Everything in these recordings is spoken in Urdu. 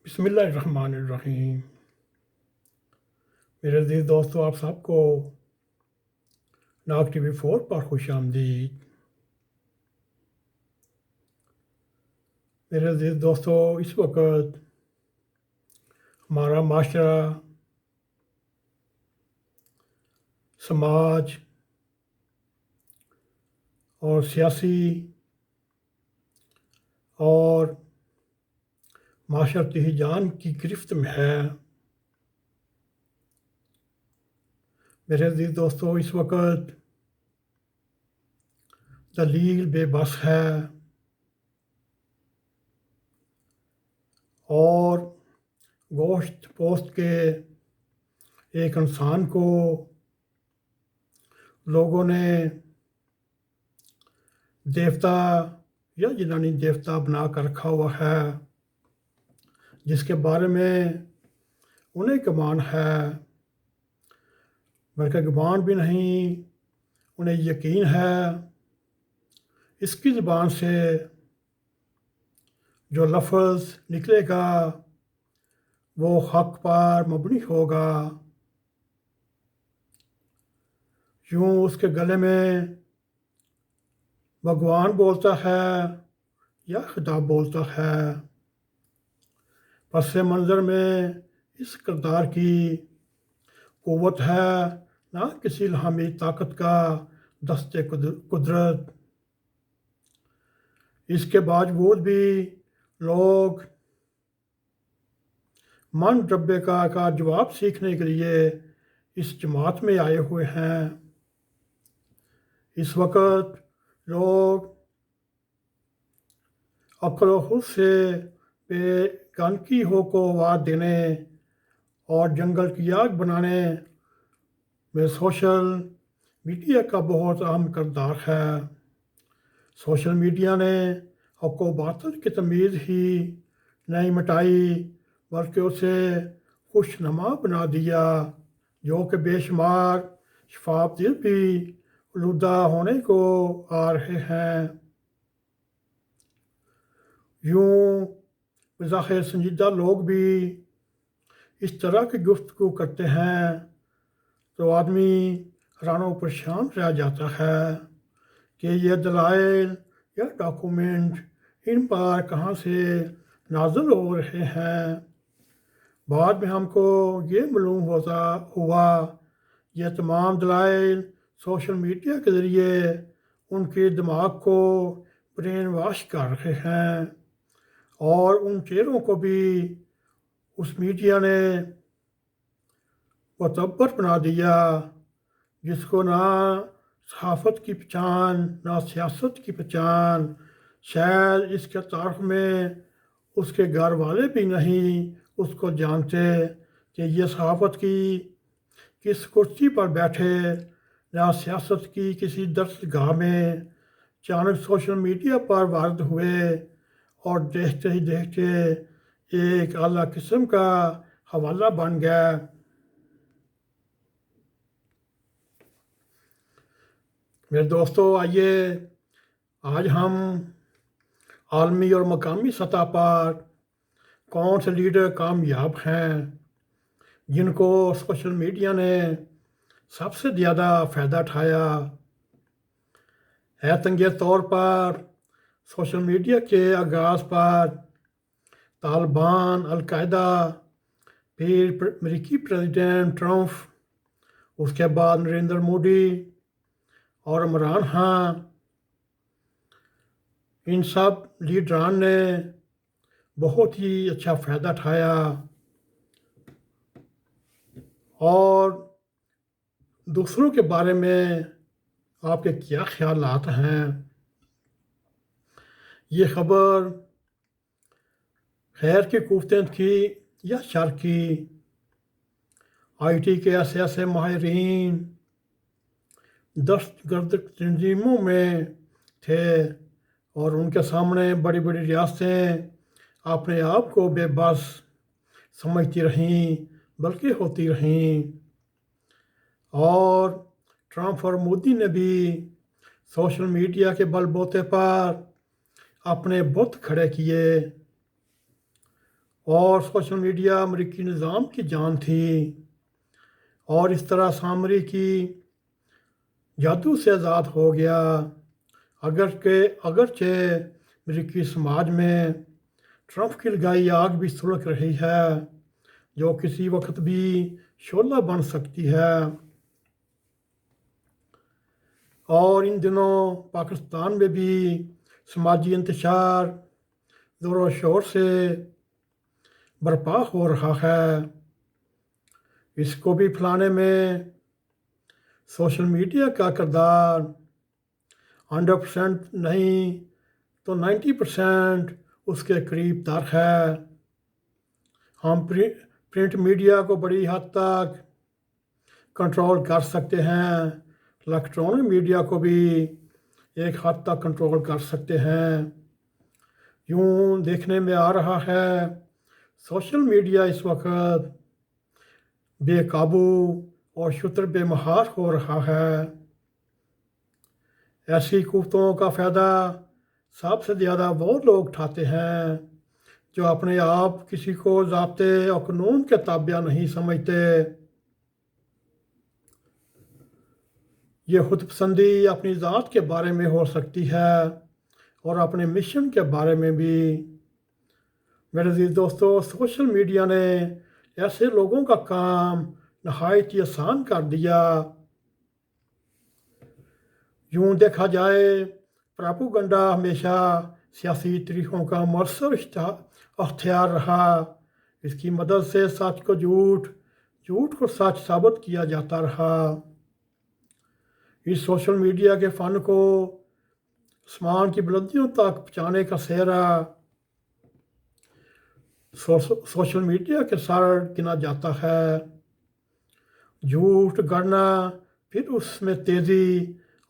بسم اللہ الرحمن الرحیم۔ میرے عزیز دوستو، آپ سب کو ناگ ٹی وی 4 پر خوش آمدید۔ میرے عزیز دوستو، اس وقت ہمارا معاشرہ، سماج اور سیاسی اور معاشرتی ہیجان کی گرفت میں ہے۔ میرے عزیز دوستو، اس وقت دلیل بے بس ہے اور گوشت پوست کے ایک انسان کو لوگوں نے دیوتا یا جنانی دیوتا بنا کر رکھا ہوا ہے، جس کے بارے میں انہیں گمان ہے، بلکہ گمان بھی نہیں، انہیں یقین ہے۔ اس کی زبان سے جو لفظ نکلے گا وہ حق پر مبنی ہوگا۔ یوں اس کے گلے میں بھگوان بولتا ہے یا خدا بولتا ہے۔ پس منظر میں اس کردار کی قوت ہے، نہ کسی الہامی طاقت کا دست قدرت۔ اس کے باوجود بھی لوگ من ربے کا جواب سیکھنے کے لیے اس جماعت میں آئے ہوئے ہیں۔ اس وقت لوگ عقل و خود سے بے گانکی کو آواز دینے اور جنگل کی آگ بنانے میں سوشل میڈیا کا بہت اہم کردار ہے۔ سوشل میڈیا نے حق و باطل کی تمیز ہی نہیں مٹائی، بلکہ اسے خوشنما بنا دیا، جو کہ بے شمار شفاف دل بھی آلودہ ہونے کو آ رہے ہیں۔ یوں بظاہر سنجیدہ لوگ بھی اس طرح کی گفتگو کرتے ہیں تو آدمی حیران و پریشان رہ جاتا ہے کہ یہ دلائل یا ڈاکومنٹ ان پر کہاں سے نازل ہو رہے ہیں۔ بعد میں ہم کو یہ معلوم ہوا یہ تمام دلائل سوشل میڈیا کے ذریعے ان کے دماغ کو برین واش کر رہے ہیں، اور ان چہروں کو بھی اس میڈیا نے معتبر بنا دیا جس کو نہ صحافت کی پہچان نہ سیاست کی پہچان، شاید اس کے تعارف میں اس کے گھر والے بھی نہیں اس کو جانتے کہ یہ صحافت کی کس کرسی پر بیٹھے، نہ سیاست کی کسی درسگاہ میں اچانک سوشل میڈیا پر وارد ہوئے اور دیکھتے ہی دیکھتے ایک اعلیٰ قسم کا حوالہ بن گیا۔ میرے دوستو، آئیے آج ہم عالمی اور مقامی سطح پر کون سے لیڈر کامیاب ہیں جن کو سوشل میڈیا نے سب سے زیادہ فائدہ اٹھایا۔ حیرت انگیز طور پر سوشل میڈیا کے آغاز پر طالبان، القاعدہ، پھر امریکی پریزیڈنٹ ٹرمپ، اس کے بعد نریندر مودی اور عمران خان، ان سب لیڈران نے بہت ہی اچھا فائدہ اٹھایا۔ اور دوسروں کے بارے میں آپ کے کیا خیالات ہیں؟ یہ خبر خیر کی قوتیں تھی یا شر کی؟ آئی ٹی کے ایسے ماہرین دہشت گرد تنظیموں میں تھے اور ان کے سامنے بڑی بڑی ریاستیں اپنے آپ کو بے بس سمجھتی رہیں، بلکہ ہوتی رہیں۔ اور ٹرمپ اور مودی نے بھی سوشل میڈیا کے بل بوتے پر اپنے بت کھڑے کیے اور سوشل میڈیا امریکی نظام کی جان تھی، اور اس طرح سامری کی جادو سے آزاد ہو گیا۔ اگرچہ امریکی سماج میں ٹرمپ کی لگائی آگ بھی سلگ رہی ہے، جو کسی وقت بھی شعلہ بن سکتی ہے۔ اور ان دنوں پاکستان میں بھی سماجی انتشار زور و شور سے برپا ہو رہا ہے۔ اس کو بھی پھیلانے میں سوشل میڈیا کا کردار 100% نہیں تو 90% اس کے قریب تر ہے۔ ہم پرنٹ میڈیا کو بڑی حد تک کنٹرول کر سکتے ہیں، الیکٹرانک میڈیا کو بھی ایک حد تک کنٹرول کر سکتے ہیں۔ یوں دیکھنے میں آ رہا ہے سوشل میڈیا اس وقت بے قابو اور شتر بے مہار ہو رہا ہے۔ ایسی قوتوں کا فائدہ سب سے زیادہ وہ لوگ اٹھاتے ہیں جو اپنے آپ کسی کو ضابطے اور قانون کے تابع نہیں سمجھتے۔ یہ خود پسندی اپنی ذات کے بارے میں ہو سکتی ہے اور اپنے مشن کے بارے میں بھی۔ میرے عزیز دوستو، سوشل میڈیا نے ایسے لوگوں کا کام نہایت ہی آسان کر دیا۔ یوں دیکھا جائے پراپوگنڈا ہمیشہ سیاسی طریقوں کا مؤثر اختیار رہا۔ اس کی مدد سے سچ کو جھوٹ، جھوٹ کو سچ ثابت کیا جاتا رہا۔ اس سوشل میڈیا کے فن کو آسمان کی بلندیوں تک پہنچانے کا سہرا سوشل میڈیا کے سر گنا جاتا ہے۔ جھوٹ گڑنا، پھر اس میں تیزی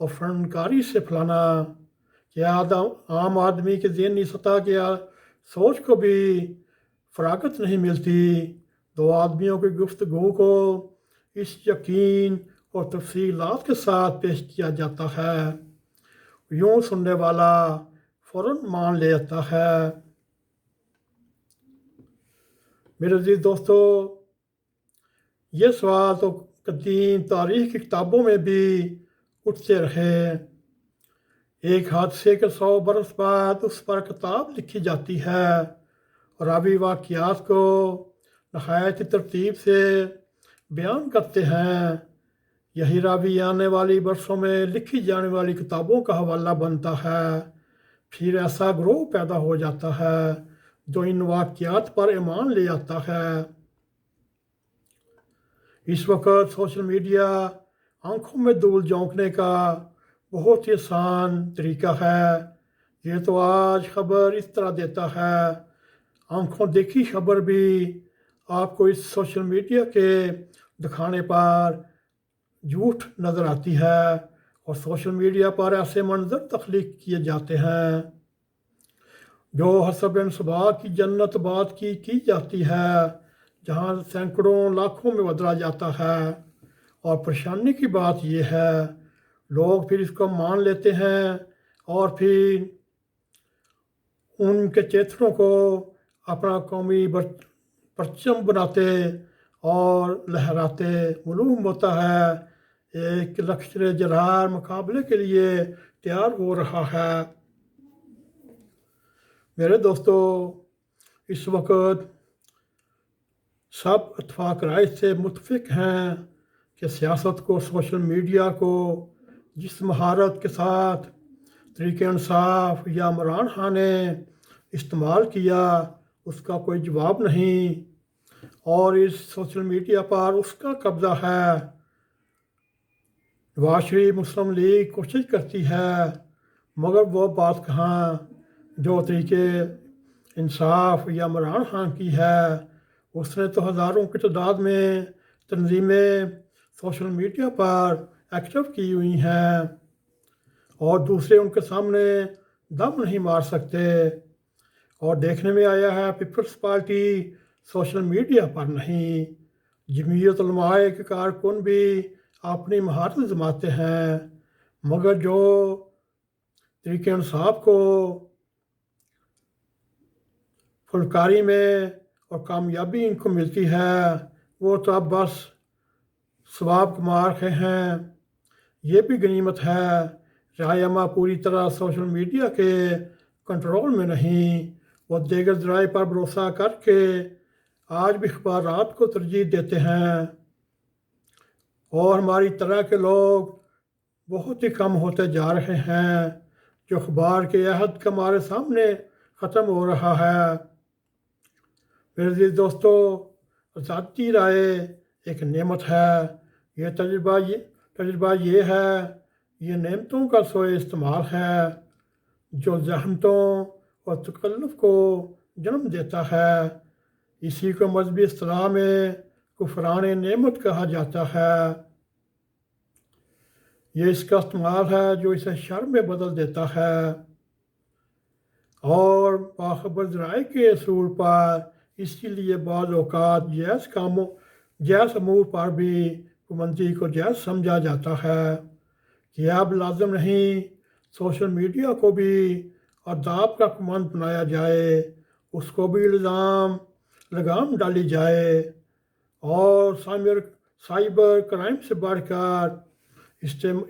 اور فنکاری سے پھیلانا کہ عام آدمی کے ذہنی سطح کی سوچ کو بھی فراغت نہیں ملتی۔ دو آدمیوں کی گفتگو کو اس یقین اور تفصیلات کے ساتھ پیش کیا جاتا ہے، یوں سننے والا فوراً مان لیتا ہے۔ میرے عزیز دوستو، یہ سوال تو قدیم تاریخ کی کتابوں میں بھی اٹھتے رہے۔ ایک حادثے کے 100 برس بعد اس پر کتاب لکھی جاتی ہے اور راوی واقعات کو نہایت ترتیب سے بیان کرتے ہیں۔ یہی راوی آنے والی برسوں میں لکھی جانے والی کتابوں کا حوالہ بنتا ہے۔ پھر ایسا گروہ پیدا ہو جاتا ہے جو ان واقعات پر ایمان لے آتا ہے۔ اس وقت سوشل میڈیا آنکھوں میں دھول جھونکنے کا بہت ہی آسان طریقہ ہے۔ یہ تو آج خبر اس طرح دیتا ہے، آنکھوں دیکھی خبر بھی آپ کو اس سوشل میڈیا کے دکھانے پر جھوٹ نظر آتی ہے، اور سوشل میڈیا پر ایسے منظر تخلیق کیے جاتے ہیں جو حسب انصباح کی جنت بات کی جاتی ہے، جہاں سینکڑوں لاکھوں میں بدلا جاتا ہے۔ اور پریشانی کی بات یہ ہے لوگ پھر اس کو مان لیتے ہیں اور پھر ان کے چیتڑوں کو اپنا قومی پرچم بناتے اور لہراتے معلوم ہوتا ہے ایک لشکر جرار مقابلے کے لیے تیار ہو رہا ہے۔ میرے دوستو، اس وقت سب اتفاق رائے سے متفق ہیں کہ سیاست کو سوشل میڈیا کو جس مہارت کے ساتھ طریق انصاف یا عمران خان نے استعمال کیا اس کا کوئی جواب نہیں، اور اس سوشل میڈیا پر اس کا قبضہ ہے۔ نواز شریف مسلم لیگ کوشش کرتی ہے، مگر وہ بات کہاں جو طریقے انصاف یا عمران خان کی ہے۔ اس نے تو ہزاروں کی تعداد میں تنظیمیں سوشل میڈیا پر ایکٹیو کی ہوئی ہیں، اور دوسرے ان کے سامنے دم نہیں مار سکتے۔ اور دیکھنے میں آیا ہے پیپلز پارٹی سوشل میڈیا پر نہیں، جمعیت علماء کے کارکن بھی اپنی مہارت آزماتے ہیں، مگر جو طریق انصاف کو فلکاری میں اور کامیابی ان کو ملتی ہے، وہ تو اب بس ثواب کما رہے ہیں۔ یہ بھی غنیمت ہے، رہنما پوری طرح سوشل میڈیا کے کنٹرول میں نہیں، وہ دیگر ذرائع پر بھروسہ کر کے آج بھی اخبارات کو ترجیح دیتے ہیں، اور ہماری طرح کے لوگ بہت ہی کم ہوتے جا رہے ہیں جو اخبار کے عہد کا ہمارے سامنے ختم ہو رہا ہے۔ میرے عزیز دوستو، آزادی رائے ایک نعمت ہے۔ یہ تجربہ یہ ہے، یہ نعمتوں کا سوئے استعمال ہے جو ذہنتوں اور تکلف کو جنم دیتا ہے۔ اسی کو مذہبی اصطلاح میں کفران نعمت کہا جاتا ہے۔ یہ اس کا استعمال ہے جو اسے شر میں بدل دیتا ہے، اور باخبر ذرائع کے اصول پر اسی لیے بعض اوقات جائز امور پر بھی پابندی کو جائز سمجھا جاتا ہے کہ اب لازم نہیں سوشل میڈیا کو بھی آداب کا پابند بنایا جائے، اس کو بھی لگام ڈالی جائے، اور سائبر کرائم سے بڑھ کر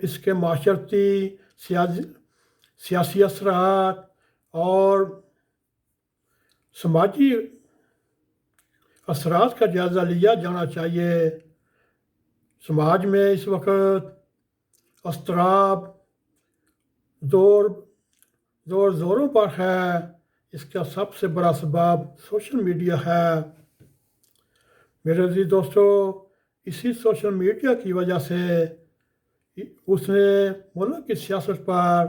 اس کے معاشرتی سیاسی اثرات اور سماجی اثرات کا جائزہ لیا جانا چاہیے۔ سماج میں اس وقت اضطراب زوروں پر ہے، اس کا سب سے بڑا سبب سوشل میڈیا ہے۔ میرے عزیز دوستو، اسی سوشل میڈیا کی وجہ سے اس نے ملک کی سیاست پر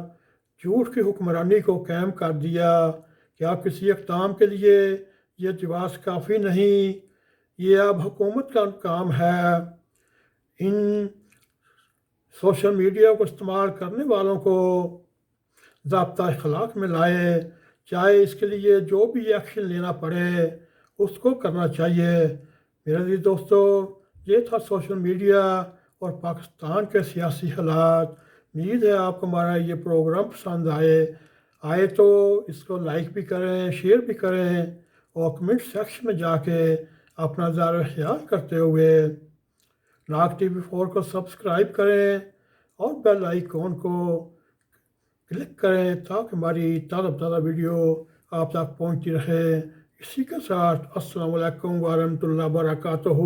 جھوٹ کی حکمرانی کو قائم کر دیا کہ اب کسی اقدام کے لیے یہ جواز کافی نہیں، یہ اب حکومت کا کام ہے۔ ان سوشل میڈیا کو استعمال کرنے والوں کو ضابطہ اخلاق میں لائے، چاہے اس کے لیے جو بھی ایکشن لینا پڑے اس کو کرنا چاہیے۔ میرے عزیز دوستو، یہ تھا سوشل میڈیا اور پاکستان کے سیاسی حالات۔ امید ہے آپ کو ہمارا یہ پروگرام پسند آئے تو اس کو لائک بھی کریں، شیئر بھی کریں، اور کمنٹ سیکشن میں جا کے اپنا اظہار خیال کرتے ہوئے n.a.q TV4 کو سبسکرائب کریں اور بیل آئیکن کو کلک کریں تاکہ ہماری تازہ ویڈیو آپ تک پہنچتی رہے۔ اسی کے ساتھ السلام علیکم ورحمۃ اللہ وبرکاتہ۔